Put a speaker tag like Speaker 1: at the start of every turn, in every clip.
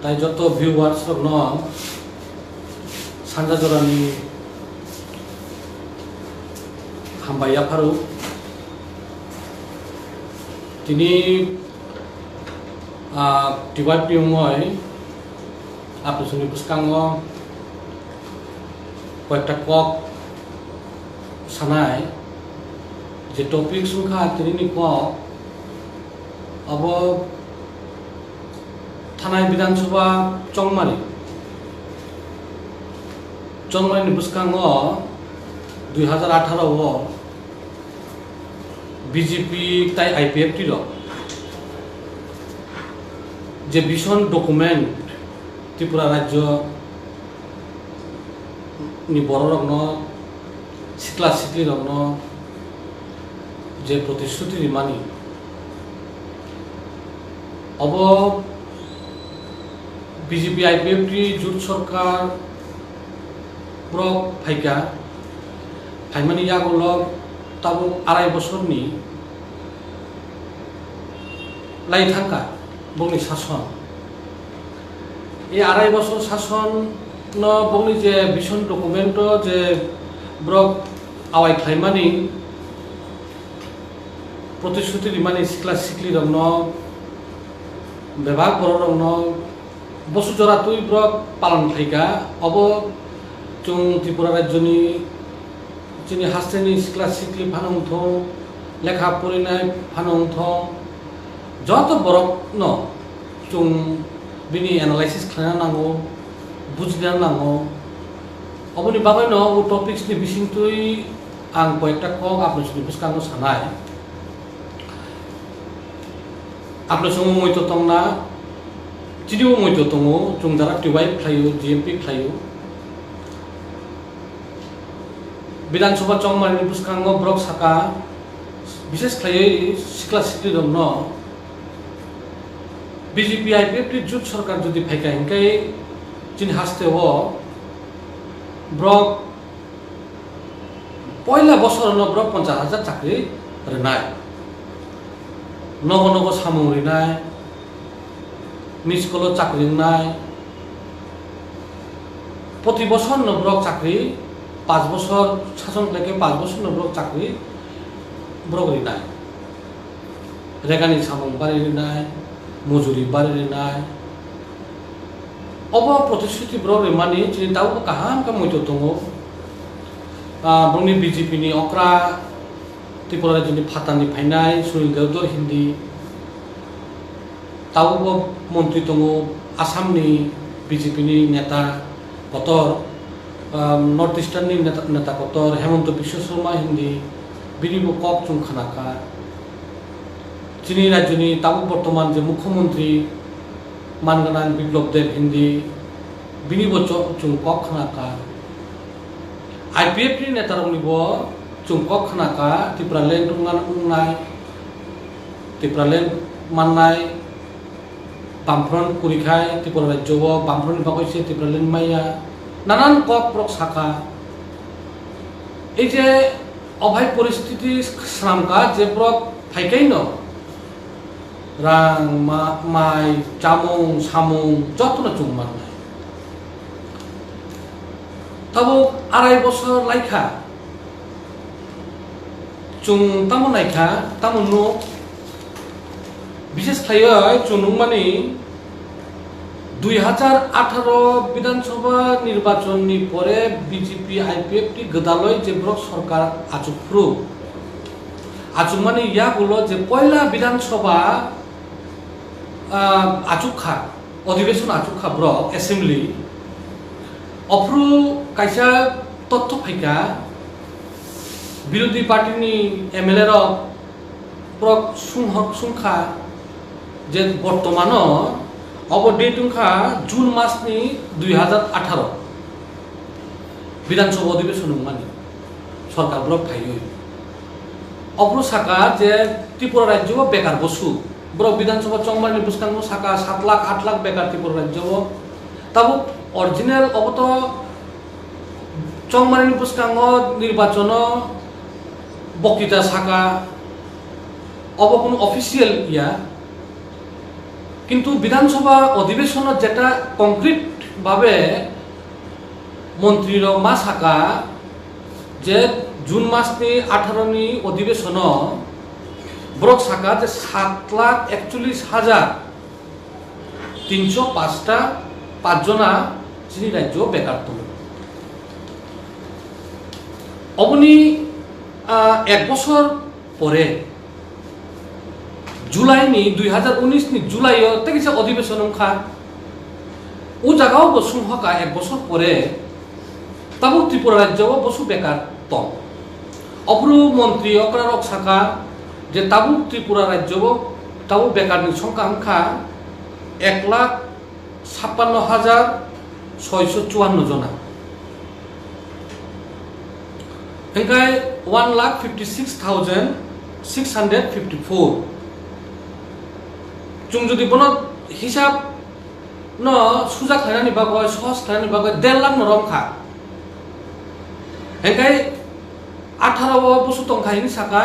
Speaker 1: তাই যত ভিউয়ার্স রগ্ন সানজা জরানি হামবাইয়া ফারুক তিনি TYF-ni ungoi apusuni buskango কয়েকটা কক সানায় যে টপিক সংখ্যা তিনি কক अब थानाय विधानसभा चंगमारी बुस्कांगो 2018 BJP ताई IPF जे भीषण डकुमेंट त्रिपुरा राज्य नि बड़ रग्न सिक्ला सिक्ली रग्न जे प्रतिश्रुति रिमानी अब BJP IPF जुट सरकार फाइका फाइमानी यागल तब 2.5 बोसोरनि लाई थांका बंगनि शासन ये 2.5 बोसोर शासन न बंगनि जे भीषण डकुमेंट जे ब्रक आवाय फाइमानी प्रतिश्रुति रिमानी सिक्ला सिक्ली रग्न विभाग बरन बसुजरा तुई ब्रक पालन फाइका अब जों त्रिपुरा राज्यनि जोंनि हास्टेनि सिक्ला सिक्ली फानंथ लेखा फरायनाय फानंथ जत बरक न जों बिनि एनालाइसिस खालामना नांगौ बुजिना नांगौ अबनि बागै न ओ टपिक्सनि बिसिंतुई आं कयेकटा कक आपनि बुस्कांगो सानाय आपने संग मयतो तंगना चिडिओ मयतो तंगो जों दारा TYF खायो GMP खायो विधानसभा चंगमारी बुस्कांगो ब्रक साका विशेष खायो सिक्ला सिक्ली दंन BJP IPF जुट सरकार जुदि फाइका हिंकाय जिन हास्ते हो ब्रक पहला बसर न ब्रक 50,000 चाकरी रेनाय नगो नगो सामुं रिनाय मिसकल चाकरी रिनाय प्रति बছর नब्रक चाकरी 5 বছর शासन लेके 5 বছর नब्रक चाकरी ब्रक रिनाय रेगानि सामुं बारि रिनाय मजुरी बारि रिनाय अब प्रतिश्रुति ब्रक रिमानि जिनि दाउ काहाम का मयतो दंगो बंगनि BJP-ni अक्रा त्रिपुरा राज्यनि फातानि फाइनाय सुनील देवधर हिंदी तावबो मंत्री दंगो आसामनि BJP-ni नेता कतर नर्थ ईस्टार्ननि नेता कतर हेमंत बिश्व शर्मा हिंदी बिनिबो कक जों खानाका जोंनि राज्यनि तावबो बर्तमान जे मुख्यमंत्री मानगोनां बिप्लब देव हिंदी बिनिबो जों कक खानाका IPF-ni नेता रंनिबो जों कक खानाका त्रिपुरा लैंड उंनाय त्रिपुरा लैंड माननाय बामफ्रन कुरिखाय त्रिपुरा राज्य बामफ्रन बागैसे त्रिपुरा लैंड माइया नानान कक ब्रक साखा जे अभाय परिस्थिति श्रामका जे ब्रक फाइकाय न रां माइ जामुं सामुं जतन जों माननाय तब 2.5 बोसोर लाइखा जों तामो नायखा तामो न विशेष खायो जों माने 2018 विधानसभा निर्वाचननि परे BJP IPF गोदालय जे ब्रक सरकार आचुफ्रु आचुक माने यागुलो जे पहला विधानसभा आचुखा अधिवेशन आचुखा ब्रक एसेम्बली अफ्रु कायसा तथ्य फाइका विरोधी पार्टी MLA ब्रक सुंखा जे बर्तमान अब डेट उखा जून मासनि 2018 विधानसभा अधिवेशन माने सरकार ब्लक थायो अफ्रु साका जे त्रिपुरा राज्य बेकार बसु ब्रक विधानसभा चंगमारी बुस्कांगो साका 7 लाख 8 लाख बेकार त्रिपुरा राज्य तब ओरिजिनल अब तो चंगमारी बुस्कांगो निर्वाचन बक्तृता साका अब कोनो ऑफिशियल या কিন্তু বিধানসভা অধিবেশন যেটা কংক্রিট ভাবে মন্ত্রীর মা সাকা যে জুন মাসনি 18নি অধিবেশন ব্রক সাকা যে 7,41,305টা 5 জনা চিনি রাজ্য বেকার দল অবনি 1 বছর পরে জুলাইনি 2019 নি জুলাই থেকে অধিবেশন খা ও জায়গাও বসুন হকা 1 বছর পরে তাবু ত্রিপুরা রাজ্য বসু বেকার তম অপরু মন্ত্রী অকরারক শাখা যে তাবু ত্রিপুরা রাজ্য তাবু বেকারনি সংখ্যা আংখা 1,56,654 জনা এনকাই 1,56,654 जों जुदि बनो हिसाब न सुजा खानानि बागय सहज खानानि बागय 1.5 लाख नरमखा हेंखाय 18 बसु तंखायनि साका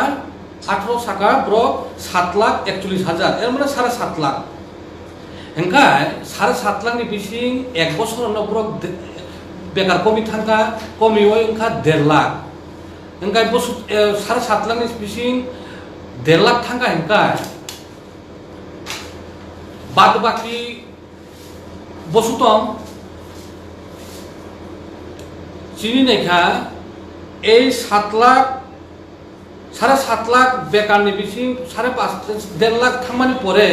Speaker 1: 18 साका ब्रक 7,41,000 एर माने 7.5 लाख हेंखाय 7.5 लाखनि बिसिं 1 बছर न ब्रक बेकार कमी थांखा कमी ओय ओंखा 1.5 लाख हेंखाय बसु 7.5 लाखनि बिसिं 1.5 लाख थांखा हेंखाय बाद बाकी बसुतम चिनी नेखा 7 लाख 7.5 लाख बेकार बिसिं 1.5 लाख थांमानि परे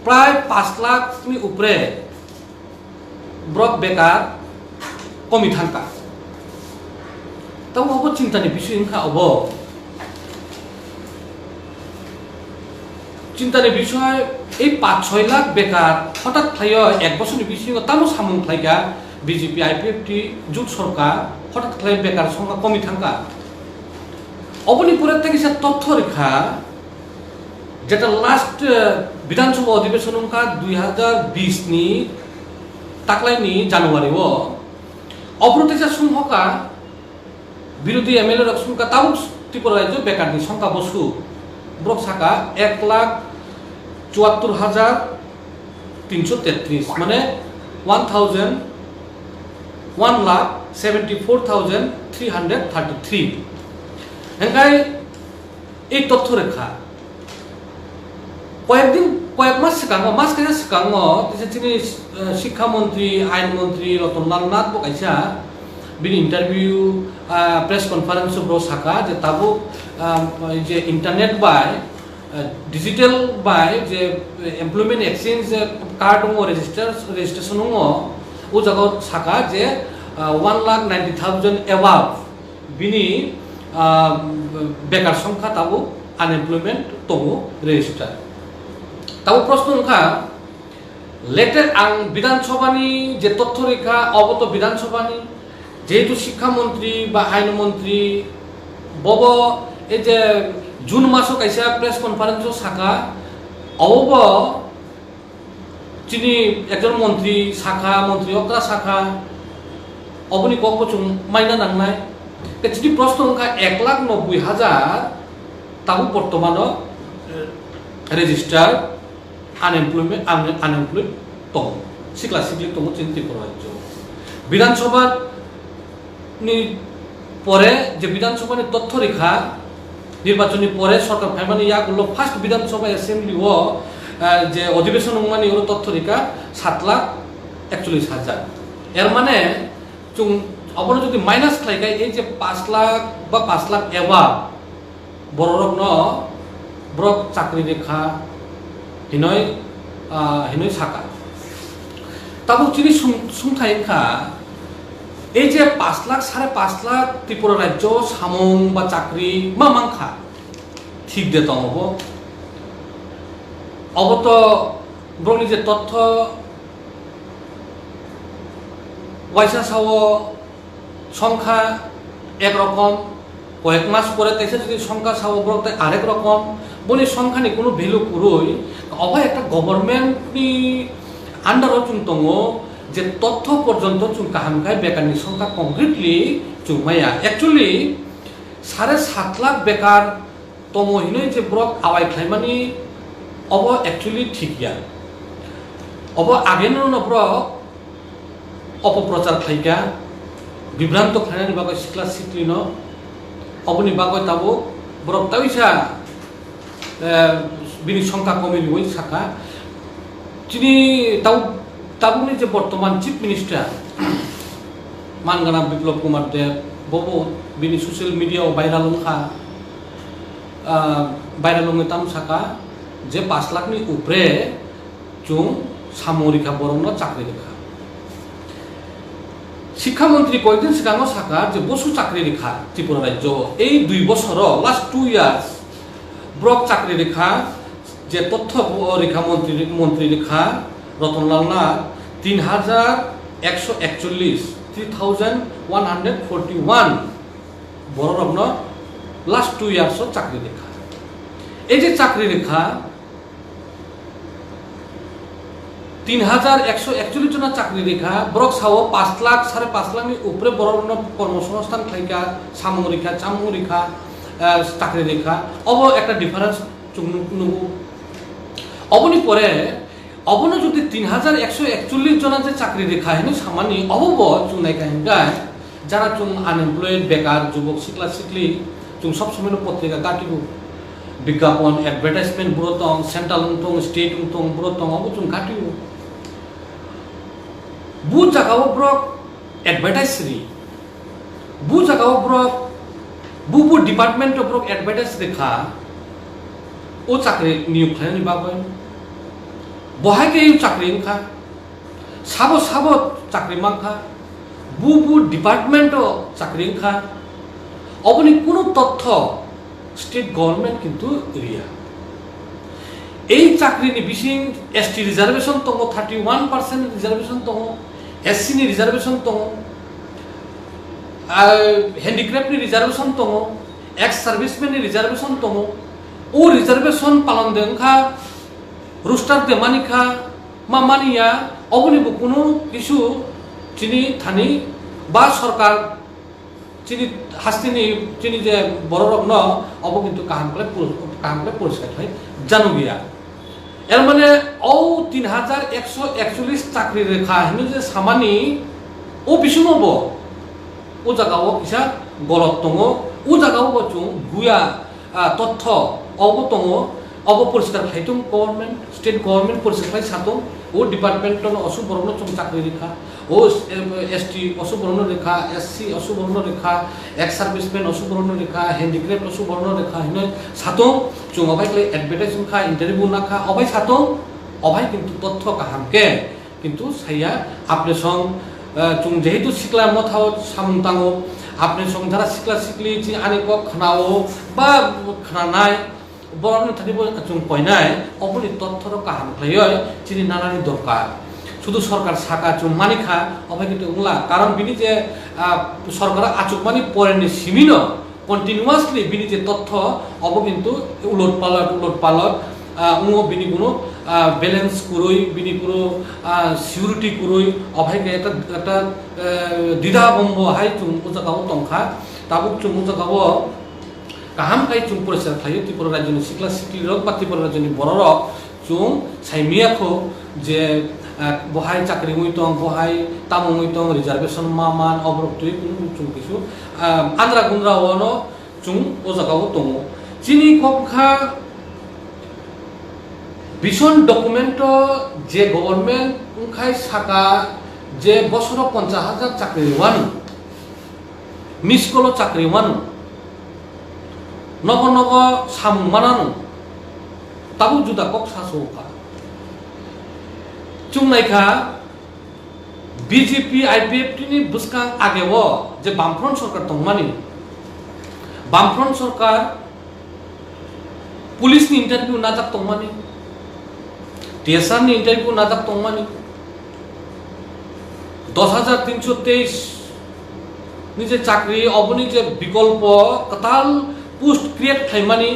Speaker 1: प्राय 5 लाख नि उपरे ब्रक बेकार कमी थांका तब अब चिंतानि बिषय इंखा अब चिंतानि विषय এই 5-6 লাখ বেকার হঠাৎ খাইয় 1 বছরের বেশি তামো সামুং খাইগা বিজেপি আইপিএফটি জোট সরকার হঠাৎ খাই বেকার সংখ্যা কমি থাকা অবনীপুরের থেকে সে তথ্য রেখা যেটা লাস্ট বিধানসভা অধিবেশন 2020 নি তাকলাইনি জানুয়ারি ও অপ্রতিশা সংখ্যা বিরোধী এমএলএ রক সংখ্যা তাও ত্রিপুরা রাজ্য বেকারনি সংখ্যা বসু ব্রক শাখা 1,74,333 মানে 1,74,333 হেঙ্গাই এই তথ্য রেখা কয়েক মাস সিকাঙ্গ তিনি শিক্ষামন্ত্রী আইনমন্ত্রী রতনলাল নাথ বকাইছা বিনি ইন্টারভিউ প্রেস কনফারেন্স ব্র শাখা যে তাবু যে ইন্টারনেট বাই डिजिटल बाय जे एमप्लॉयमेंट एक्सचेंज कार्ड दङ रेजिस्ट्रेशन दङ ओ जगह साका जे 1,90,000 एबाव बिनि बेकार संख्या ताबो अनएमप्लॉयमेंट दङ रेजिस्टार ताबो प्रश्न नखा लेटेस्ट आं विधानसभानि जे तथ्य रेखा अबत विधानसभानि जेहेतु शिक्षा मंत्री बा आईन मंत्री बब ए जे जून मासो कैसा प्रेस कॉन्फ्रेंस शाखा अवब चिनी एकजन मंत्री शाखा मंत्री अक्रा शाखा अबनी कब चुं माइना नांनाय चिनी प्रश्न उनका 1,90,000 ताबु बर्तमान रेजिस्टार अनएमप्लॉयड दं सिक्ला सिक्ली दं चिन्ति राज्य विधानसभा नि परे जे विधानसभा तथ्य रेखा निर्वाचन परे सरकार फाइमानी यागुलो फार्स्ट विधानसभा एसेंबली वो जे अधिवेशन मानी और तथ्य रेखा 7,41,000 एर माने जों अपन जदि माइनास खालायगाय ए जे 5 लाख बा 5 लाख एबा बररक न ब्रक चाकरी रेखा हिनय साका ताबो चिनि सुंथायखा এই যে 5 লাখ 5.5 লাখ ত্রিপুরা রাজ্য সামং বা চাকরি মা মাংখা ঠিক দে তম হবো অবত ব্রনি যে তথ্য ওয়াইসা সাও সংখ্যা একরকম কয়েক মাস পরে তাইছে যদি সংখ্যা সাও ব্রতে আরেক রকম বলি সংখ্যানি কোনো ভ্যালু করই অবাই একটা গভর্নমেন্টনি আন্ডারও চুংতং যে তথ্য পর্যন্ত চুং কাহামখাই বেকারনি সংখ্যা কংক্রিটলি চুংমায়া एक्चुअली 7.5 लाख बेकार तमहिनै जे ब्रक आवाय खायमानि अब एक्चुअली ठीक या अब आगेनो नब्र अपप्रचार खाइका विभ्रांत खानानि बागै सिख्ला सिख्लिनो अबनि बागै ताबो बरक ताविसा बिनि संख्या कमिनि वै साखा चिनि ताबुनि जे बर्तमान चीफ मिनिस्टार मानगाना बिप्लब कुमार देव बबो बिनि सोशल मीडिया भाइराल ताम साखा जे 5 लाखनि उपरे चुं सामरिका बरंनो चाकरि रेखा शिक्षा मंत्री कयदिन सिगाङाव साखा जे बसु चाकरि रेखा त्रिपुरा राज्य এই 2 বছর লাস্ট 2 ইয়ার্स ब्रक चाकरि रेखा जे तथ्य रेखा मंत्री रेखा रतनलाल नाथ 3141 3141 बड़ रत्न लास्ट 2 ইয়ার্স चाकरि रेखा এই যে চাকরি রেখা 3141 जना चाकरि रेखा ब्रक साव 5 लाख 5.5 लाखनि उपरे बरन कर्मसंस्थान खाइका सामरिका चामरिका चाकरि रेखा अब एक डिफारेंस नुगु अबनि परे अबनो जुदि 3141 जना जे चाकरि रेखा हेनि सामानि अबब चुनाय काहिंगा जारा चुं आनएमप्लयड बेकार युवक सिख्ला सिख्ली चुं सब समय पत्रिका काटिबो विज्ञापन एडभार्टाइजमेंट बुरतong सेंट्रल उंतong स्टेट उंतong बुरतong अब चुं काटिबो बु जगाव ब्रक एडभार्टाइजरी बु जगाव ब्रक बु डिपार्टमेंट ऑफ ब्रक एडभार्टाइज रेखा ओ चाकरि नियोग खानायनि बागै बहायके चाकरि इंखा साबो चाकरि मांखा बु डिपार्टमेंट चाकरि इंखा अबनि कोनो तथ्य स्टेट गवर्नमेंट किंतु एरिया এই চাকরিনি বিশিং এসটি রিজার্ভেশন দङ 31% রিজার্ভেশন दङ एससी नि रिजर्वेशन दङ हेन्डिक्राफ्ट नि रिजर्वेशन दङ एक्स सार्विसमेन नि रिजर्वेशन दङ ओ रिजर्वेशन पालन देंखा रुस्टार दे मानिखा मा मानिया अबनि बुकुनु किसु चिनि थानि बा सरकार चिनि हास्तिनि चिनि जे बर रत्न अब किन्तु काहामले परिष्कार थाय जानु गया एर माने औ 3141 चाकरि रेखा हेनि जे सामानि ओ बिसुमबो ओ जागाव किसा गलत दङ ओ जागाव बचुं गुया तथ्य अब दङ अब परिष्कार खायतुं गवर्नमेंट स्टेट गवर्नमेंट परिष्कार खाय सातुं ओ डिपार्टमेंट न असु बरन चुं चाकरि रेखा ओ एसटी असु बरन रेखा एससी असु बरन रेखा एक्स सार्विसमेन असु बरन रेखा हेन्डिक्राफ्ट असु बरन रेखा हिनो सातुं चुं अबाय क्ले एडभार्टाइजिंग खा इंटरव्यू नाखा अबाय सातुं अबाय किन्तु तथ्य काहामके किन्तु साया आपने सं चुं जेहेतु सिक्ला मथाव सामुंताङो आपने सं धारा सिक्ला सिक्ली चि आनिको खनाओ बा खनानाय बरन थादिबो चुं पयनाय अबनि तथ्यर काहाम ख्लाय चिनि नानानि दरकार शुद्ध सरकार साका चुं मानिखा अबाय किन्तु उंला कारण बिनि जे सरकार आचुकमानि परेनि सिमिनो कन्टिन्युअसलि बिनि जे तथ्य अब किन्तु उलट पालट उंगो बिनि कुनो बैलेंस कुरुई बिनि कुनो सिक्युरिटी कुरुई अबाय के eta दिदा बम्बो हाय चुं उजागाव तंखा ताबुक चुं उजागाव काहाम काई चुं परिसर थायो त्रिपुरा राज्यनि सिक्ला सिक्ली रक बा त्रिपुरा राज्यनि बर रक चुं साइमियाखौ जे बहाय चाकरि मुइतং बहाय तामु मुइतং रिजर्वेशन मान अब्रक्तुय कुनु चुं किसु आन्द्रा गुन्द्रा वनो चुं ओजागाव दङ चिनि खखा विजन डकुमेंट जे गवर्नमेंट उंखाय साका जे बसर 50,000 चाकरि वान मिसकल चाकरि वान नग नग सामु मानानो ताबु जुदा कक सासोखा चुंनायखा बीजेपी आईपीएफटी बुसकां आगेव जे बामफ्रंट सरकार दंमानि बामफ्रंट सरकार पुलिस नि इंटरव्यू नाजाक दंमानि टीएसआर नि इंटरव्यू नाजाक दंमानि 10,323 नि जे चाकरि अबनि जे विकल्प कताल पोस्ट क्रिएट थाइमानि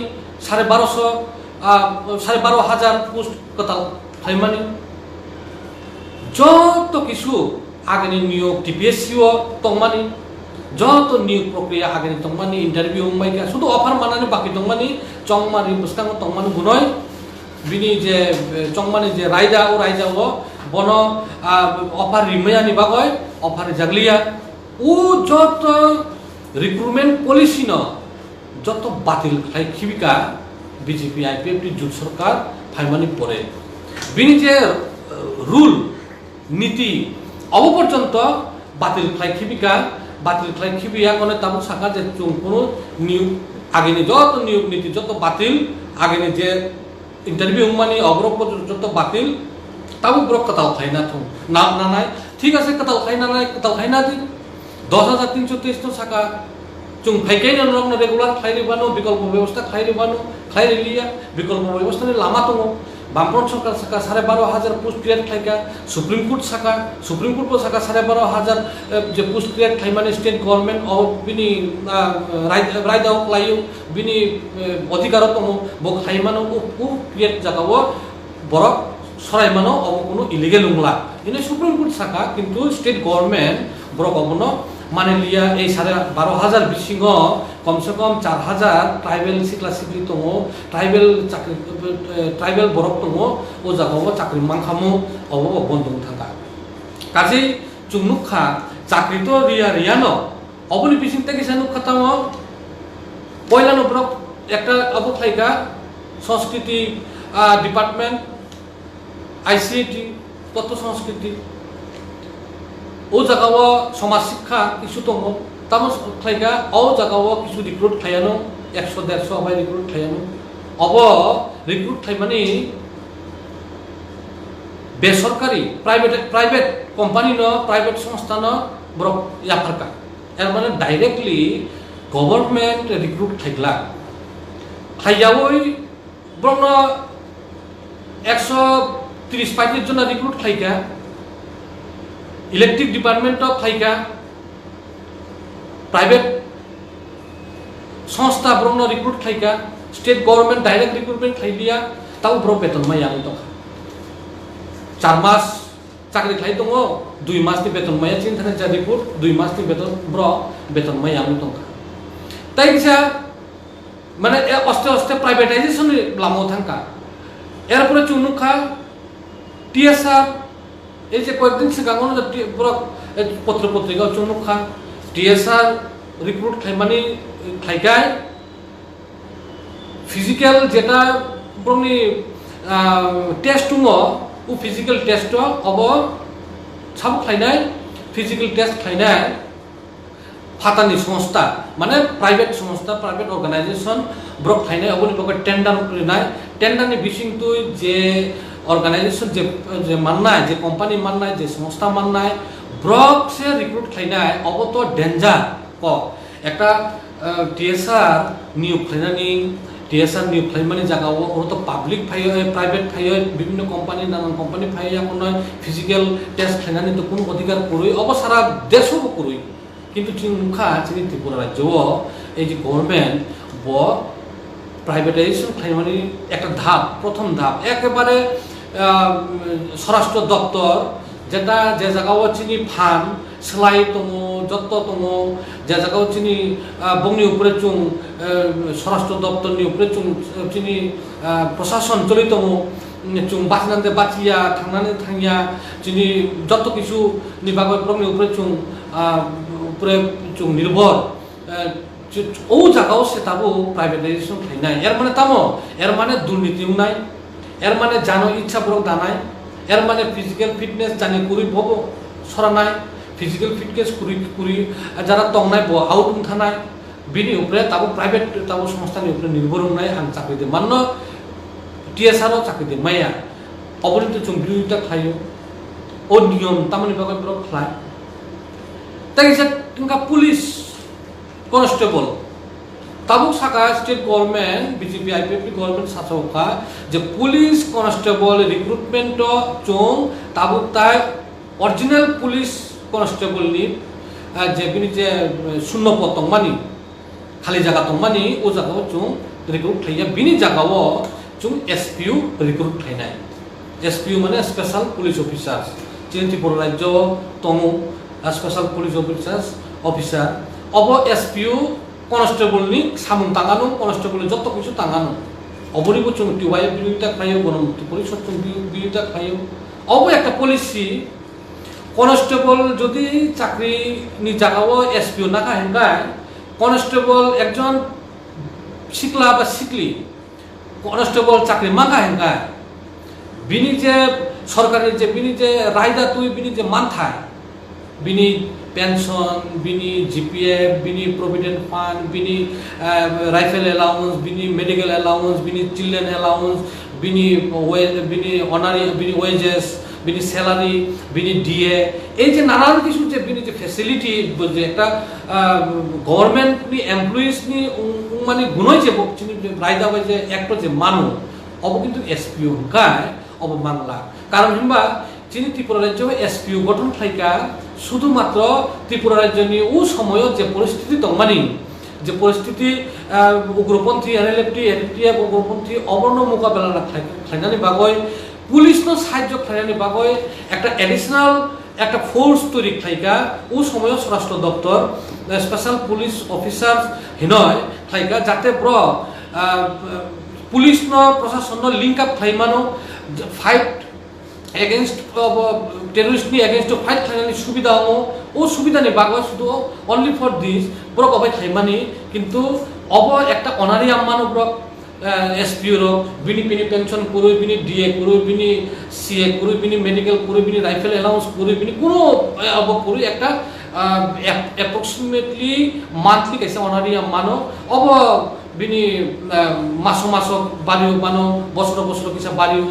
Speaker 1: 12,500 पोस्ट कताल थाइमानि যত কিছু আগেনি নিয়োগ টিপিএসসিও তংমানি যত নিয়োগ প্রক্রিয়া আগেনি তংমানি ইন্টারভিউ মাইকা শুধু অফার মানানি বাকি তংমানি চংমারি বুস্তাং তংমানি গুনয় bini je chongmani je raida o bono offer rimaya ni bagoy offer jaglia o jot recruitment policy no jot batil khai khibika BJP IPF ti jut sarkar phaimani pore bini je rule নীতি অবপর্যন্ত বাতিল খাই খিবিকা বাতিল খাই খিবিয়া কোনে তাবু সাকা যে কোনো নিয়োগ আগেনি যত নিয়োগ নীতি যত বাতিল আগেনি যে ইন্টারভিউ মানে অগ্রপ যত বাতিল তাবু ব্রক কথাও খাই না থু না না নাই ঠিক আছে কথাও খাই না নাই কথাও খাই না দিন 10,323 তো সাকা চুং ফাইকাই না রং রেগুলার খাই রিবানো বিকল্প ব্যবস্থা খাই রিবানো খাই রিলিয়া বিকল্প ব্যবস্থা লামা তো বামফ্রন্ট সরকার সাকা 12,500 পোস্ট ক্রিয়েট থাকা সুপ্রিম কোর্ট সাকা 12,500 যে পোস্ট ক্রিয়েট থাই মানে স্টেট গভর্নমেন্ট অফ বিনি রায়দাও লাইও বিনি অধিকারতম বক হাইমানো ও ক্রিয়েট জাগাও বরক সরাইমানো অব কোনো ইলিগেল উংলা ইনে সুপ্রিম কোর্ট সাকা কিন্তু স্টেট গভর্নমেন্ট বরক অবনো মানে লিয়া এই 12,500 বিসিং কমসে কম 4,000 ট্রাইবেল সিকলা সিকলি দङ ট্রাইবেল চাকরি ট্রাইবেল বরক দङ ও জাগাও চাকরি মাংখামু অব বন্ধ থাকা কাজে চুংনুখা চাকরি তো রিয়ানো অবনি বিসিং থেকে সানুখা তাম পয়লানো ব্রক একটা অবথাইকা সংস্কৃতি ডিপার্টমেন্ট আইসিটি তথ্য সংস্কৃতি ও জাগাও সমাজ শিক্ষা কিছু দङ তামো খাইকা ও জাগাও কিছু রিক্রুট খায়ানো 100-150 বাই রিক্রুট খায়ানো অব রিক্রুট খাইমানি বেসরকারি প্রাইভেট কোম্পানি ন প্রাইভেট সংস্থা ন ব্রক ইয়াফারকা এর মানে ডাইরেক্টলি গভর্নমেন্ট রিক্রুট খাইগলা খাইয়াওই ব্রক 130 পাইনের জন্য রিক্রুট খাইকা ইলেকট্রিক ডিপার্টমেন্ট অফ খাইকা প্রাইভেট সংস্থা ব্রহ্ম রিক্রুট খাইকা স্টেট গভর্নমেন্ট ডাইরেক্ট রিক্রুটমেন্ট খাইলিয়া তাও ব্র বেতন মাইয়া তো 4 মাস চাকরি খাই দङ 2 মাসনি বেতন মাইয়া চিন থানে যা রিক্রুট 2 মাসনি বেতন মাইয়া তো তাই কিসা মানে অস্তে প্রাইভেটাইজেশন লামো থাকা এরপরে চুনুখা টিএসআর এই যে কয়েকদিন সিগাঙনো পত্র পত্রিকা চুনুখা টিএসআর রিক্রুট খাইমানি খাইকায় ফিজিক্যাল যেটা ব্রনি টেস্ট দङ ও ফিজিক্যাল টেস্ট অব সাব খাইনায় ফিজিক্যাল টেস্ট খাইনায় ফাতানি সংস্থা মানে প্রাইভেট সংস্থা প্রাইভেট অর্গানাইজেশন ব্রক খাইনায় অবনি ব্রক টেন্ডার করিনায় টেন্ডারনি বিসিংতু যে অর্গানাইজেশন যে মাননায় যে কোম্পানি মাননায় যে সংস্থা মাননায় ব্রক সে রিক্রুট খাইনায় অব তো ডেঞ্জার ক একটা টিএসআর নিয়োগ খাইনানি টিএসআর নিয়োগ খাইমানি জায়গা ওর তো পাবলিক ফাইয় প্রাইভেট ফাইয় বিভিন্ন কোম্পানি নানান কোম্পানি ফাইয় এখন ফিজিক্যাল টেস্ট খাইনানি তো কোনো অধিকার করুই অব সারা দেশও করুই কিন্তু মুখা চিনি ত্রিপুরা রাজ্য এই যে গভর্নমেন্ট ব প্রাইভেটাইজেশন খাইমানি একটা ধাপ প্রথম ধাপ একেবারে স্বরাষ্ট্র দপ্তর যেটা যে জায়গাও চিনি ফান সেলাই দङ যত্ন দङ যে জায়গাও চিনি বংনি উপরে চুং স্বরাষ্ট্র দপ্তরনি উপরে চুং চিনি প্রশাসন চলিত চুং বাঁচনাতে বাঁচিয়া থাংনানে থাংিয়া চিনি যত কিছু নিবাগত বংনি উপরে চুং নির্ভর ও জায়গাও সেটাবো প্রাইভেটাইজেশন খাইনাই এর মানে তামো এর মানে দুর্নীতিও নাই এর মানে জানো ইচ্ছা ব্রক দানাই এর মানে ফিজিক্যাল ফিটনেস জানি কুরি ভব সরানাই ফিজিক্যাল ফিটনেস কুরি যারা তংনাই ব আউট থানাই বিনি উপরে তাবো প্রাইভেট তাবো সংস্থানি উপরে নির্ভর নাই আং চাকরি দে মান্য টিএসআর চাকরি দে মাইয়া অবনীত চুং বিরোধিতা খাইও ও নিয়ম তামনি বাগত ব্রক খাই তাই ইনকা পুলিশ কনস্টেবল তাবুক সাকা state government BJP IPF government সাসকা যে পুলিশ কনস্টেবল রিক্রুটমেন্ট চং তাবুক তাই অরিজিনাল পুলিশ কনস্টেবল নি যে বিনি যে শূন্য পদ দংমানি খালি জায়গা দংমানি ও জায়গাও চং রিক্রুট খাইয়া বিনি জায়গাও চং এসপিউ রিক্রুট খাইনাই এসপিউ মানে স্পেশাল পুলিশ অফিসার চিন ত্রিপুরা রাজ্য দङ স্পেশাল পুলিশ অফিসার অব এসপিউ কনস্টেবল নি সামুন তাঙানো কনস্টেবল যত কিছু তাঙানো অবরিব চুং TYF বিরোধিতা খাইও গণমুক্তি পরিষদ চুং বিরোধিতা খাইও অব একটা পলিসি কনস্টেবল যদি চাকরি নি জাগাও SPO নাকা হেনগায় কনস্টেবল একজন শিকলা বা শিকলি কনস্টেবল চাকরি মাকা হেনগায় বিনি যে সরকারের যে বিনি যে রায়দা তুই বিনি যে মানথায় বিনি পেনশন বিনি GPF বিনি প্রভিডেন্ট ফান্ড বিনি রাইফেল অ্যালাউন্স বিনি মেডিকেল অ্যালাউন্স বিনি চিলড্রেন অ্যালাউন্স বিনি বিনি অনারি বিনি ওয়েজেস বিনি স্যালারি বিনি DA এই যে নানান কিছু যে বিনি যে ফ্যাসিলিটি যে একটা গভর্নমেন্ট নি এমপ্লয়িজ নি মানে গুণই যে রায়দা হয় যে একটা যে মানো অব কিন্তু SPO গায় অব বাংলা কারণ হিমবা যিনি ত্রিপুরা রাজ্য SPO গঠন খাইকা শুধুমাত্র ত্রিপুরা রাজ্য নিয়ে ও সময় যে পরিস্থিতি দংমানি যে পরিস্থিতি উগ্রপন্থী NLF উগ্রপন্থী অবর্ণ মোকাবেলা খাইনানি বাগয় পুলিশ নো সাহায্য খাইনানি বাগয় একটা এডিশনাল একটা ফোর্স তৈরি খাইকা ও সময় স্বরাষ্ট্র দপ্তর স্পেশাল পুলিশ অফিসার হিনয় খাইকা যাতে পুলিশ নো প্রশাসন লিঙ্ক আপ খাইমানো ফাইট এগেইনস্ট টেররিস্ট নি এগেইনস্ট ফাইট খাইনানি সুবিধা ও সুবিধা নি বাগয় শুধু অনলি ফর দিস ব্রক অবাই খাইমানি কিন্তু অব একটা অনারি আম্মানো ব্রক SPO रो बिनी बिनी पेंशन करो बिनी DA करो बिनी CA करो बिनी मेडिकल करो बिनी राइफल अलाउंस करो बिनी कोनो अब करो একটা অ্যাপ্রক্সিমেটলি মান্থলি कैसे অনারি মানো अब बिनी মাসো মাসো বাড়িও মানো বছর বছর কিসা বাড়িও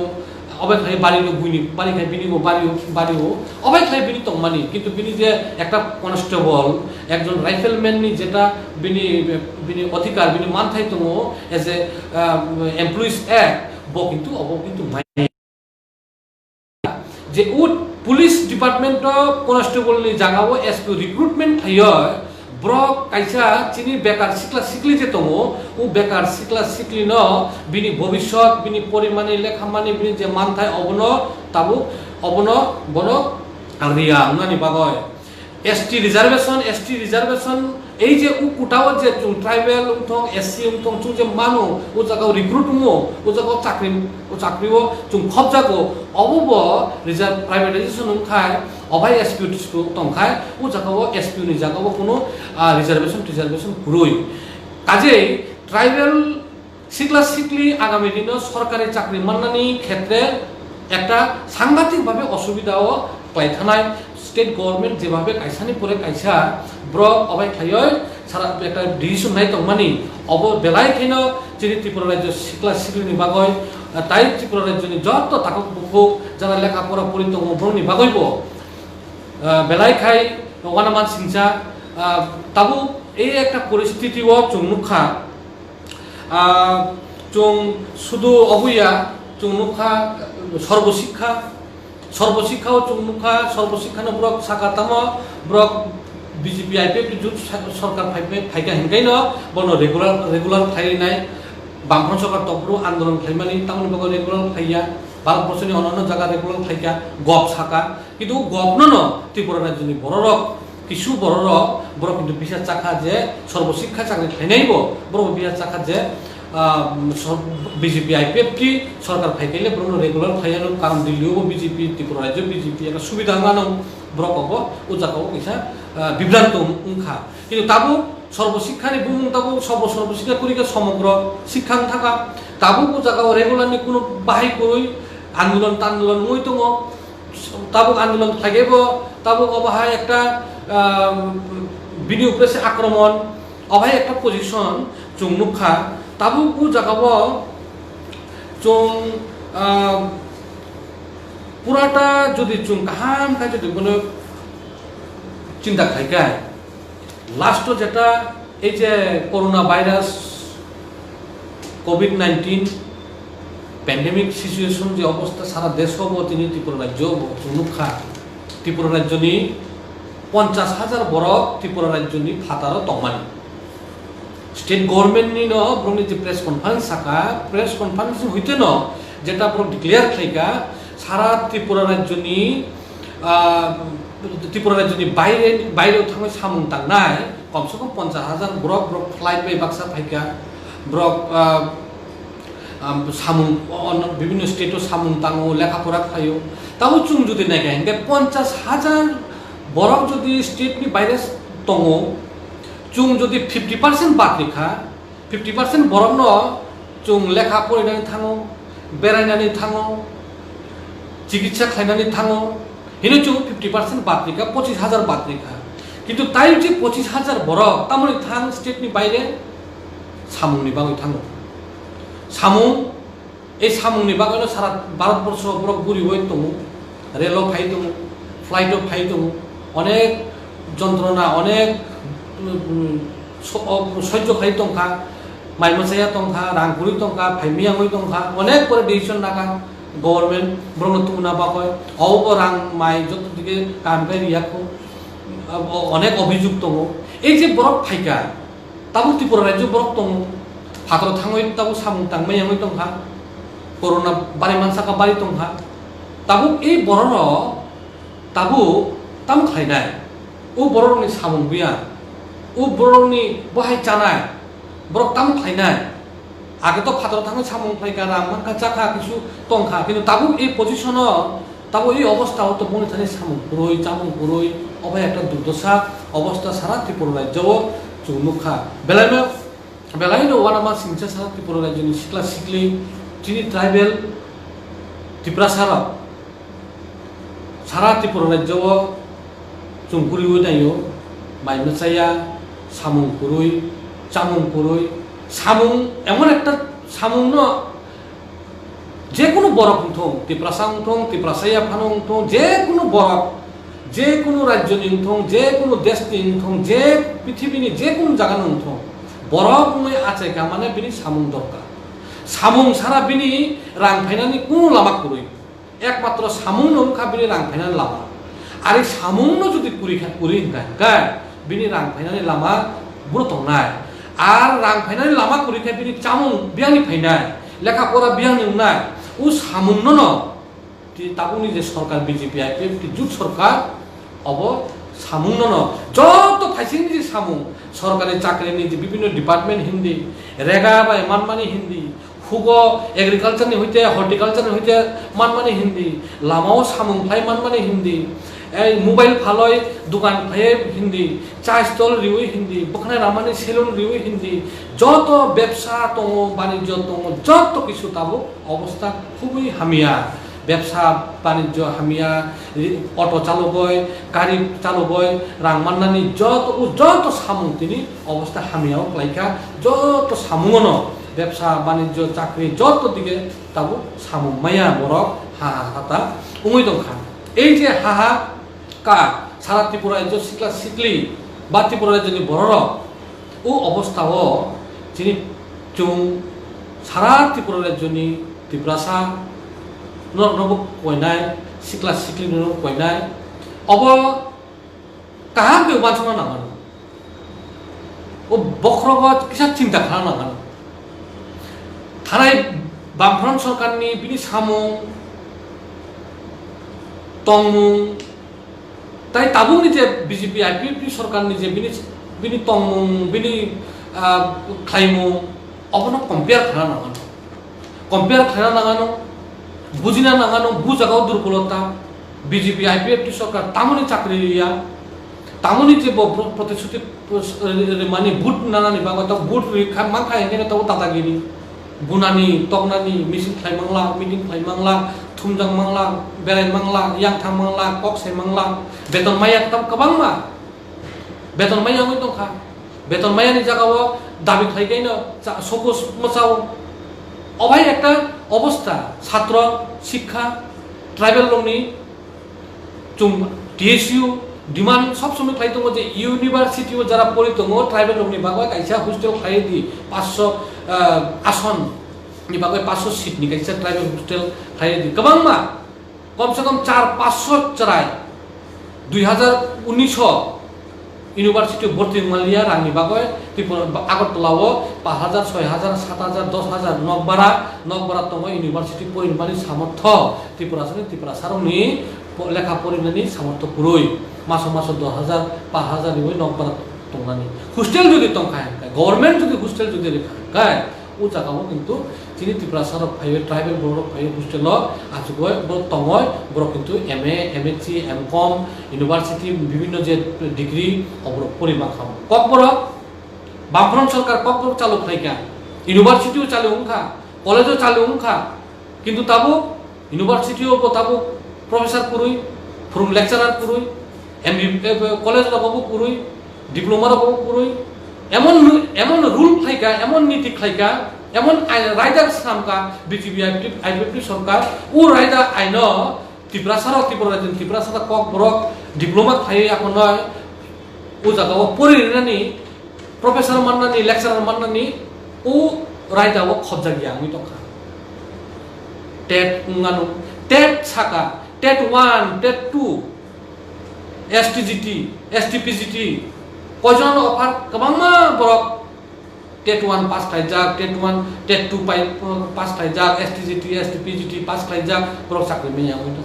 Speaker 1: অবাই খাই বাড়িও বুইনি বাড়ি খাই বিনি বাড়িও অবাই খাই বিনি তংমানি কিন্তু বিনি যে একটা কনস্টেবল একজন রাইফেলম্যান নি যেটা বিনি অধিকার বিনি মানথাই তং এজ এ এমপ্লয়িজ অ্যাক্ট কিন্তু যে ও পুলিশ ডিপার্টমেন্ট কনস্টেবল নি জাগাও SPO রিক্রুটমেন্ট থাইয় ব্রক কাইসা চিনি বেকার সিকলা সিকলি যে তং ও বেকার সিকলা সিকলি ন বিনি ভবিষ্যৎ বিনি পরিমাণে লেখামানি বিনি যে মানথাই অবন তাবু অবন বন রিয়া উনানি বাগয় ST রিজার্ভেশন এই যে ও কুটাও যে ট্রাইবেল উঠং SC উঠং চুং যে মানো ও জাগাও রিক্রুট ও জাগাও চাকরিও চুং খব জাগো অবব রিজার্ভ প্রাইভেটাইজেশন খায় অবাই SPO তংখায় ও জাগাও SPO নি জাগাও কোনো রিজার্ভেশন পুরোই কাজেই ট্রাইবেল সিকলা সিকলি আগামী দিন সরকারি চাকরি মান্নানি ক্ষেত্রে একটা সাংঘাতিকভাবে অসুবিধাও পাইথানায় স্টেট গভর্নমেন্ট যেভাবে কাইসানি পরে কাইসা ব্রক অবাই খাইয় সারা একটা ডিসিশন নাই তংমানি অব বেলায় খাইন যিনি ত্রিপুরা রাজ্য সিকলা সিকলি নিবাগয় তাই ত্রিপুরা রাজ্য যত তাকক বুক যারা লেখাপড়া পড়ি তং ব্রংনি বাগইব বেলায় খাই ওয়ানামান সিংসা তাবু এই একটা পরিস্থিতিও চুংনুখা চুং শুধু অবইয়া চুংনুখা সর্বশিক্ষাও চুংনুখা সর্বশিক্ষানো ব্রক সাকা তাম ব্রক BJP-IPF জুট সরকার ফাইকা হেনকাইন বন রেগুলার খাইনাই বামফ্রন্ট সরকার তবরু আন্দোলন খাইমানি তামনি বাগ রেগুলার খাইয়া ভারতবর্ষনি অন্যান্য জায়গা রেগুলার খাইকা গপ সাকা কিন্তু গপ ন ত্রিপুরা রাজ্যনি কিছু বড় কিন্তু বিশাল চাকা যে সর্বশিক্ষা চাকরি খাইনাইব বড় বিশাল চাকা যে BJP-IPF সরকার ফাইকাইলে ব্রণ রেগুলার খাইয়ানো কারণ দিল্লিও BJP ত্রিপুরা রাজ্য BJP একটা সুবিধা মানো ব্রক ও জায়গাও কিসা বিভ্রান্ত উংখা কিন্তু তাবু সর্বশিক্ষানি বুং তাবু সর্বশিক্ষা করিকা সমগ্র শিক্ষা থাকা তাবু ও জায়গাও রেগুলারনি কোনো বাহাই কই আন্দোলন মই দङ তাবুক আন্দোলন থাকেব তাবুক অবাহায় একটা বিনি উপরে আক্রমণ অবাই একটা পজিশন চুং নুখা তাবুক ও জাগাব চুং পুরাটা যদি চুং কাহাম খাই যদি কোনো চিন্তা খাইকায় লাস্ট যেটা এই যে corona virus COVID-19 pandemic situation যে অবস্থা সারা দেশ হব তিনি ত্রিপুরা রাজ্য চুনুখা ত্রিপুরা রাজ্য নি 50,000 বরক ত্রিপুরা রাজ্য নি ফাতার তমানি স্টেট গভর্নমেন্ট নি ন ব্রনি যে প্রেস কনফারেন্স সাকা প্রেস কনফারেন্স হইতে ন যেটা ব্রক ডিক্লেয়ার খাইকা সারা ত্রিপুরা রাজ্য নি বাইরে থাকা সামুং তাংনাই কমসে কম 50,000 Brock flight by Baksa Faika Brock সামুং বিভিন্ন স্টেটও সামুং তাঙো লেখাপড়া খাইও তাও চুং যদি নাকি 50,000 বরফ যদি স্টেটনি বাইরে দङ চুং যদি 50% বাদ রেখা 50% বরফ ন চুং লেখা फरायनानै थाङो बेरायनानै थाङो चिकित्सा खालामनानै थाङो हिनो चुं 50% बाद রেখা 25,000 बाद রেখা কিন্তু তাই যে 25,000 বরফ তামনি থাং স্টেটনি বাইরে সামুংনি বাগৈ থাङो সামুং এই সামুংনি বাগৈनो সারা ভারতবর্ষ বরফ গুরি হই দङ রেলও ফাই দङ ফ্লাইটও ফাই দङ অনেক যন্ত্রণা অনেক সহ্য খাই দंखा মাইমসায়া দंखा রাংপুরি দंखा ফাইমিয়াङै दंखा অনেক করে ডিসিশন নাকা গভর্নমেন্ট ব্রহ্ম তুমনা বাকয় অব রাং মাই যত দিকে কামকাই রিয়াखौ অনেক অভিযোগ দङ এই যে বরফ ফাইকা তাবু ত্রিপুরা রাজ্য বরফ দङ ভাদ্র थाङै তাবু সামুং তাंमायाङै दंखा করোনা বারি মানসাका বারি दंखा তাবু এই বরফ তাবু তাম খাইनाय ও বরফनि সামুং गैया ও বরফनि বहाय जानाय বরফ তাম খাইनाय আগে তো ভাদ্র थाङै সামুং ফাইকা রাংমানকা জাখা কিছু दंखा কিন্তু তাবু এই পজিশন তাবু এই অবস্থা তো মনে থাকে সামুং পুরোই চামুং পুরোই অবাই একটা দুর্দশা অবস্থা সারা ত্রিপুরা রাজ্য চুনুখা বেলাইনো ওয়ানামা সিংসা সারা ত্রিপুরা রাজ্যनि सिख्ला सिख्ली যিনি ট্রাইবেল ত্রিপুরা সারা ত্রিপুরা রাজ্য চুংকুরি উদাইও মাইমসায়া সামুং পুরুই চামুং পুরুই সামুং এমন একটা সামুং ন যে কোনো বরফ উঠং ত্রিপ্রাসা উঠং ত্রিপ্রাসায়া ফানো উঠং যে কোনো বরফ যে কোনো রাজ্য নিউঠং যে কোনো দেশ নিউঠং যে পৃথিবীনি যে কোনো জায়গা নিউঠং বরফ মই আছে কা মানে বিনি সামুং দরকার সামুং সারা বিনি রাং ফাইনানি কোনো লামা কুরুই একমাত্র সামুং নংখা বিনি রাং ফাইনানি লামা আর এই সামুং যদি কুরি গায় বিনি রাং ফাইনানি লামা বুড়ো তংনায় আর রাং ফাইনানি লামা কুরি খায় বিনি চামুং বিয়ানি ফাইনায় লেখাপড়া বিয়ানি নাই ও সামুং ন তাবুনি যে সরকার বিজেপি আইপিএফ জুট সরকার অব সামুং ন যত ফাইসিং যে সামুং সরকারি চাকরিনি যে বিভিন্ন ডিপার্টমেন্ট হিন্দি রেগা বা মানমানি হিন্দি হুগ এগ্রিকালচারনি হইতে হর্টিকালচারনি হইতে মানমানি হিন্দি লামাও সামুং ফাই মানমানি হিন্দি এই মোবাইল ফালয় দোকান ফাই হিন্দি চা স্টল রিউই হিন্দি বখানে রামানি সেলুন রিউই হিন্দি যত ব্যবসা দङ বাণিজ্য দङ যত কিছু তাবো অবস্থা খুবই হামিয়া ব্যবসা বাণিজ্য হামিয়া অটো চালকয় গাড়ি চালকয় রাং মান্নানি যত সামুং তিনি অবস্থা হামিয়াও লাইকা যত সামুঙন ব্যবসা বাণিজ্য চাকরি যত দিকে তাবো সামুং মায়া বরফ হাহা হাতা উমৈ দंखा এই যে হাহা কা সারা ত্রিপুরা রাজ্য সিকলা সিকলি বা ত্রিপুরা রাজ্যनि বরর ও অবস্থাও যিনি চুং সারা ত্রিপুরা রাজ্যनि ত্রিপুরাসা নব কইনাय सिख्ला सिख्ली नो कइनाय अब काहा के बांसना नांगन ओ बख्रगत किसा चिंता खाना नांगन थानाय बामफ्रन सरकारनि बिनि सामुं तंमुं ताई ताबुंनि जे बीजेपी आईपीएफ सरकारनि जे बिनि तंमुं बिनि खाइमुं अबनो कम्पेयार खाना नांगन बुझिना नांगानो बुझागाव दुर्बलता बीजेपी आईपीएफ सरकार तामनि चाकरी लिया तामनि जे प्रतिश्रुति माने बुट नानानि बागता बुट माखा हेंगे ताव दादागिरि बुनानि तगनानि मिसिं खाइमांला मिटिं खाइमांला थुमजां मांला बेराय मांला यांथां मांला कक्साय मांला बेतन माया ताम कबांमा बेतन माया मै दंखा बेतन मायानि जागाव दाबि खाइगाइनो सकस मचाव অভাই একটা অবস্থা ছাত্র শিক্ষা ট্রাইবেল লোকনি চুম টিএসইউ ডিমান্ড সব সময় খাই দङ যে ইউনিভার্সিটিও যারা পড়ি দङ ট্রাইবেল লোকনি বাগৈ কাইসা হোস্টেল খাই দি 500 আসন नि बागै 500 सीट नि काइसा ट्राइबल होस्टेल खाइ दि गोबांमा कमसे कम 4-500 चराय 2019 ইউনিভার্সিটি ভর্তি মালিয়া রাংনি বাগৈ আগরতলাও 5000 6000 7000 10000 নকবারা দङ ইউনিভার্সিটি পরিমাণি সামর্থ্য ত্রিপুরা সারংনি লেখা পরিমাণি সামর্থ্য পুরোই মাসে 10000 5000 নিবই নকবারা দংনানি হোস্টেল যদি দंखाय गवर्नमेंट যদি হোস্টেল যদি রেখা গায় ও জায়গাও কিন্তু চিনি ত্রিপুরা সারক ফাইবে ট্রাইবেল বড় ফাইবে হোস্টেল আজগয় তঙ্গয় বড় কিন্তু MA MSc MCom ইউনিভার্সিটি বিভিন্ন যে ডিগ্রি অবরক পরিমাণ খাম কক বড় বামফ্রন্ট সরকার কক বড় চালু খাইকা ইউনিভার্সিটিও চালু উংখা কলেজও চালু উংখা কিন্তু তাবো ইউনিভার্সিটিও তাবো প্রফেসর পুরুই ফ্রম লেকচারার পুরুই কলেজ বাবু পুরুই ডিপ্লোমার বাবু পুরুই এমন এমন রুল খাইকা এমন নীতি খাইকা এমন রায়দার সামকা BJP সরকার ও রায়দা আইন ত্রিপুরা সারা ত্রিপুরা সারা কক বরক ডিপ্লোমা খাই এখন নয় ও জায়গা পরিণানি প্রফেসর মান্নানি লেকচারার মান্নানি ও রায়দা খবজা গিয়া আমি তো খা টেট উঙ্গানো টেট সাকা টেট 1 টেট 2 STGT STPGT কয়জন অফার গোबांमा বরক টেট 1 পাস খাইজাক টেট 1 টেট 2 পাস খাইজাক STGT STPGT পাস খাইজাক বরক চাকরি মেয়া হইতো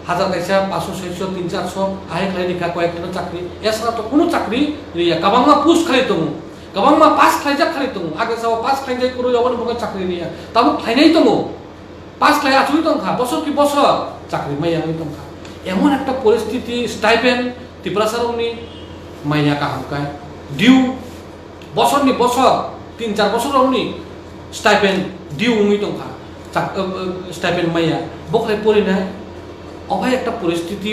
Speaker 1: হাজার কাইসা 500 600 300 400 আহে খাই নিকা কয়েকটা চাকরি এছাড়া তো কোনো চাকরি রিয়া গোबांमा পুশ খাই তো গোबांमा পাস খাইজাক খাই তো আগে যাও পাস খাইজাই করে যাবন বগে চাকরি রিয়া তাবো খাইনাই তো পাস খাই আছুই তো খা বছর কি বছর চাকরি মেয়া হইতো খা এমন একটা পরিস্থিতি স্টাইপেন্ড ত্রিপুরা সারংনি মাইয়া কাহামকায় ডিউ বছরনি বছর 3-4 বছর রংনি স্টাইপেন্ড ডিউ উমি টংখা স্টাইপেন্ড মাইয়া বখাই পরিনায় অভাই একটা পরিস্থিতি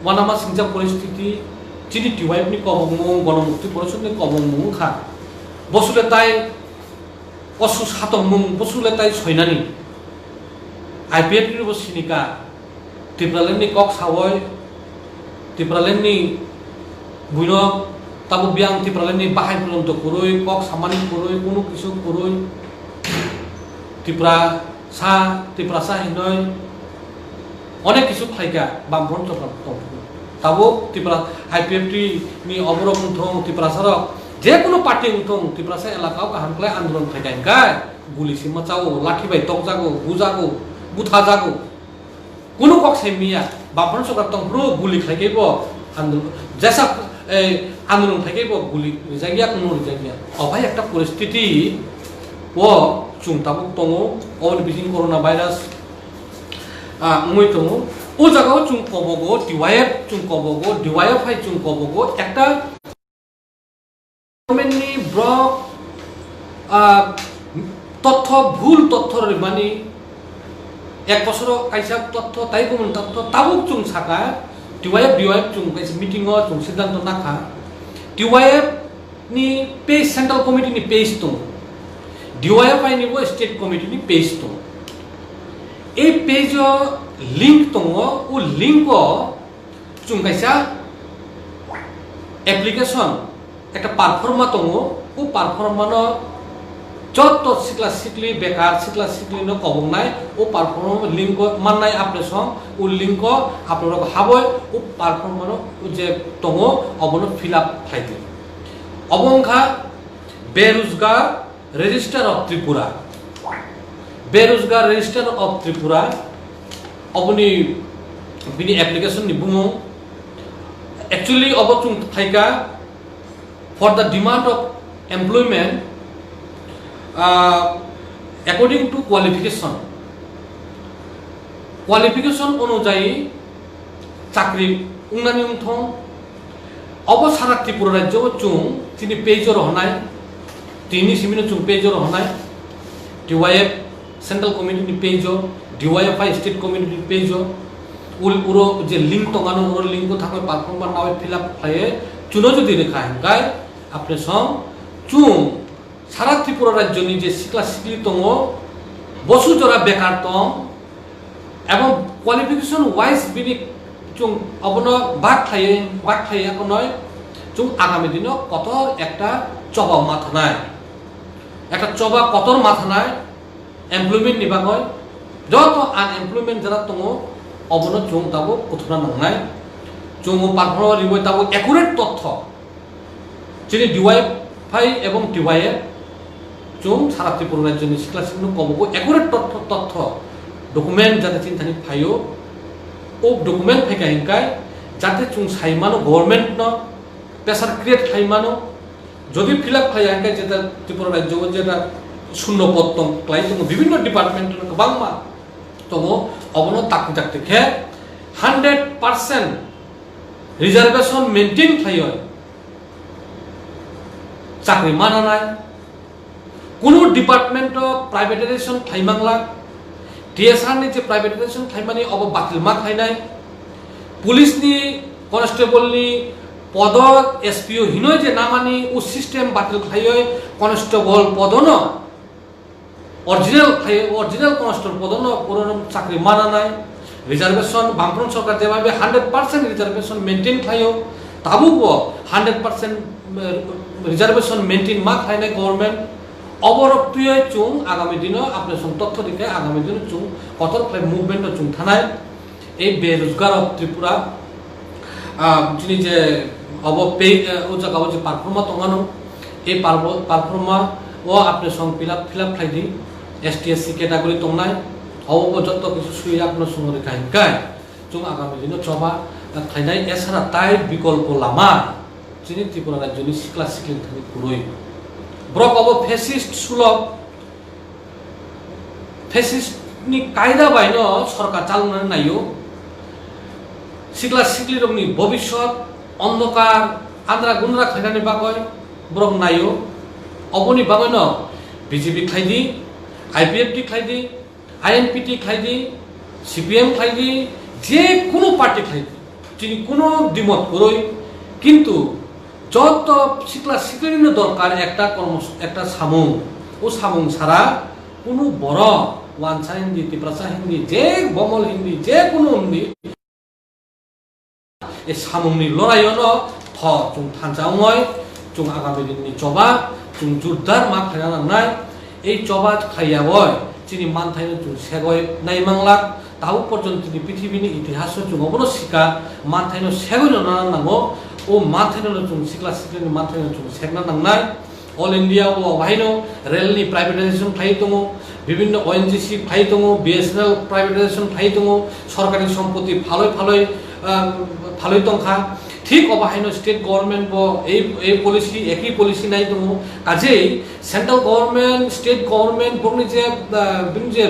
Speaker 1: ওয়ানামা সিংজা পরিস্থিতি চিনি TYF নি কবংমুং গণমুক্তি পরিষদ নি কবংমুং খা বসুলে তাই অসু সাতংমুং বসুলে তাই সৈনানি IPF নি বসিনিকা ত্রিপুরালেন্ডনি কক সাওয় ত্রিপুরালেন্ডনি বুইন তাবো বিয়াং ত্রিপুরালেন্ডনি বাহাই পর্যন্ত করই কক সামানি করই কোনো কিছু করই ত্রিপুরা সা হিনয় অনেক কিছু খাইকা বামফ্রন্ট তাবো ত্রিপুরা IPF নি অবরকম থং ত্রিপুরা সারক যে কোনো পার্টি উঠং ত্রিপুরা সা এলাকাও কাহামক্লাই আন্দোলন খাইকাই গায় গুলি সিমা চাও লাঠি বাই তক জাগো বুজাগো বুথা জাগো কোনো কক সাইমিয়া বামফ্রন্ট সরকার তংপ্রো গুলি খাইকাইব আন্দোলন যেসা আন্দোলন খাইকাইব গুলি জায়গা কোনো জায়গা অভাই একটা পরিস্থিতি ও চুংতাবুক তং অন বিজিং করোনা ভাইরাস মই তং ও জায়গাও চুং কবগো TYF চুং কবগো DYF হাই চুং কবগো একটা গভর্নমেন্টনি ব্লক তথ্য ভুল তথ্যর মানে এক বছর কাইসা তথ্য তাই গুমন তথ্য তাবুক চুং সাকা TYF DYF চুং কাইসা মিটিং চুং সিদ্ধান্ত নাখা TYF নি পেজ সেন্ট্রাল কমিটি নি পেজ তো DYF আই নিব স্টেট কমিটি নি পেজ তো এই পেজ লিংক তো ও লিংক চুং কাইসা অ্যাপ্লিকেশন একটা পারফরমা তো ও পারফরমানো যত সিকলা সিকলি বেকার সিকলা সিকলি ন কবংনাই ও পারফরম লিংক মাননাই আপনি সং ও লিংক আপনার হাবয় ও পারফরমানো যে তং অবন ফিল আপ খাইতে অবংখা বেরোজগার রেজিস্টার অফ ত্রিপুরা বেরোজগার রেজিস্টার অফ ত্রিপুরা অবনি বিনি অ্যাপ্লিকেশন নি বুমো অ্যাকচুয়ালি অবচুং থাইকা for the demand of employment according to qualification অনুযায়ী চাকরি উংনানি উংথং অব সারা ত্রিপুরা রাজ্য চুং তিনি পেজর হনায় তিনি সিমিনো চুং পেজর হনায় TYF central committee page DYF state committee page উল পুরো যে লিঙ্ক তঙ্গানো ওর লিঙ্ক থাকে পারফর্মার নামে ফিল আপ খাইয়ে চুনো যদি রেখা হেঙ্গায় আপনি সং চুং সারা ত্রিপুরা রাজ্য যে সিকলা সিকলি তং বসুজরা বেকার তং এবং কোয়ালিফিকেশন ওয়াইজ বিনি চুং অবন বাদ খাইয়ে এখন নয় চুং আগামী দিন কতর একটা চবা মাথা নাই একটা চবা কতর মাথা নাই এমপ্লয়মেন্ট নিবাং হয় যত আনএমপ্লয়মেন্ট যারা তং অবন চুং তাবো কথনা নাংনাই চুং পারফর্মার রিবই তাবো একুরেট তথ্য যিনি DYF এবং TYF চুং সারা ত্রিপুরা রাজ্য সিকলা সিকনো কবগো একুরেট তথ্য ডকুমেন্ট যাতে চিন্তানি ফাইও ও ডকুমেন্ট ফাইকা হিংকায় যাতে চুং সাইমানো গভর্নমেন্ট ন প্রেসার ক্রিয়েট খাইমানো যদি ফিল আপ খাই হিংকায় যেটা ত্রিপুরা রাজ্য যেটা শূন্য পদ ক্লাই दङ বিভিন্ন डिपार्टमेंट गोबां मा दङ अबनो ताकि ताकि खे 100% रिजर्वेशन मेंटेन खायो चाकरी मानानाय कुनु डिपार्टमेंट प्राइवेटाइजेशन खाइमांला टीएसआर नि जे प्राइवेटाइजेशन खाइमानि अब बातिल मा खाइनाय पुलिस नि कन्स्टेबल नि पद एसपीओ हिनो जे नामानि उ सिस्टम बातिल खायो कन्स्टेबल पद न অরিজিনাল কনস্টেবল পদন পুরনো চাকরি মানানায় রিজার্ভেশন বামফ্রন্ট সরকার যেভাবে 100% রিজার্ভেশন মেনটেন খাইও তাবুও 100% রিজার্ভেশন মেনটেন মা খাইনায় গভর্নমেন্ট অবরক্তুয় চুং আগামী দিন আপনার সঙ্গে তথ্য দিকে আগামী দিন চুং কতর ফ্লাই মুভমেন্ট চুং থানায় এই বেরোজগার অফ ত্রিপুরা যিনি যে অব পে ও জায়গা যে পারফর্মা তঙ্গানো এই পারফর্মা ও আপনার সঙ্গে ফিলাপ খাইদি एसटी कैटेगरी तंगनाय अब जत किछु सुई आपन संग खाइकाय जों आगामी दिन चबा खाइनाय एसारा ताइ विकल्प लामा जिनि त्रिपुरा राज्यनि सिक्ला सिक्लिं थानि खुरय ब्रक अब फेसिस्ट सुलभ फेसिस्ट नि कायदा बायन सरकार चालनानै नायो सिक्ला सिक्लि रंनि भबिष्यत अन्धकार आन्द्रा गुन्द्रा खाइनानै बागय ब्रक नायो अबनि बागयन बीजेपी खाइदि आईपीएफ खाइदी आईएनपी खाइदी सीपीएम खाइदी जे कोनो पार्टी खाइदी जिनि कोनो दिमत करई किन्तु যত सिक्ला सिक्लिनो दरकार একটা কর্ম একটা সামুং ও সামুং ছাড়া কোনো বড় ওয়ানসা হিন্দি তিপ্রাসা হিন্দি যে বমল হিন্দি যে কোনো হিন্দি এই সামুংনি লড়াইয়নো थ जों थानजावय जों आगामी दिननि जबा जों जुरदार मा खायना नांनाय এই চবা খাইয়াবয় যিনি মানথাইনো जों सेगय नायमांला ताबो पर्यन्त पृथ्वीनि इतिहास जों अबनो सिका मानथाइनो सेगय नांगौ ओ मानथाइनो जों सिक्ला सिक्लिनि मानथाइनो जों सेगना नांनाय ऑल इंडिया ओ बाहायनो रेलनि प्राइवेटाइजेशन फाइ दङ विभिन्न ओएनजीसी फाइ दङ बीएसएनएल प्राइवेटाइजेशन फाइ दङ सरकारि सम्पत्ति फालै दंखा ठीक अबाहायनो स्टेट गवर्नमेंट बो ए पॉलिसी एकई पॉलिसी नाइ दङ काजे सेंट्रल गवर्नमेंट स्टेट गवर्नमेंट बगनि जे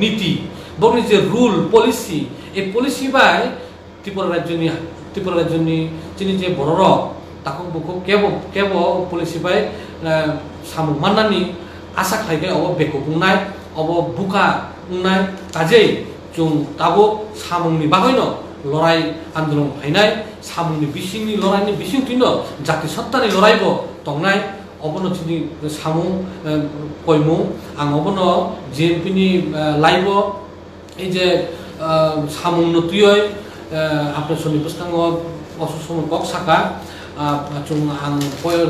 Speaker 1: नीति बगनि जे रूल पॉलिसी ए पॉलिसी बाय त्रिपुरा राज्यनि जिनि जे बरर ताको बुको केबो पॉलिसी बाय सामु माननानि आशा खायगे अब बेको बुंनाय अब बुका बुंनाय काजे जों ताबो सामुंनि बागैनो लड़ाई आंदोलन फाइनाय सामुंनि बिसिंनि लड़ाइनि बिसिंथिनो जाति सत्तानि लड़ाइबो तंनाय अबनो थिनि सामु कयमु आं अबनो जीएमपी नि लाइबो ए जे सामुंनो तुयै आपने सनि पुस्तकांगो असुसम कक साखा जों आं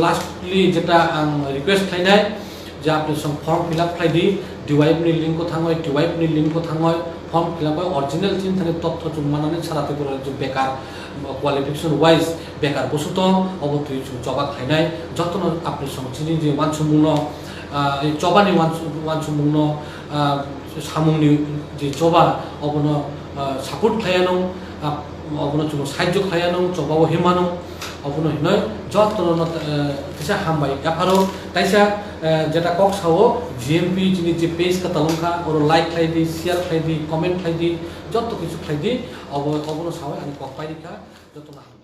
Speaker 1: लास्टलि जेटा आं रिक्वेस्ट खाइनाय जे आपने सं फर्म फिलअप खाइदि TYF नि लिंक को थांगय TYF नि लिंक को थांगय फर्म फिलअप ओरिजिनल चिन थाने तथ्य जों मानानै साराते बर जो बेकार क्वालिफिकेशन वाइज बेकार बसुत अबतुय जों जबा खाइनाय जतन आपने सं चिनि जे वानसुमुनो ए जबानि वानसुमुनो सामुंनि जे जबा अबनो सापोर्ट खायानो अबनो जों साहाय्य खायानो जबाव हेमानो अबनो हिनय जतन किसा हामबाय एफारो ताइसा जेटा कक सावो जीएमपी जिनि जे पेज का तलंखा और लाइक खाइदि शेयर खाइदि कमेंट खाइदि जत किछु खाइदि अबनो सावय आनि कक पाइदिखा जतन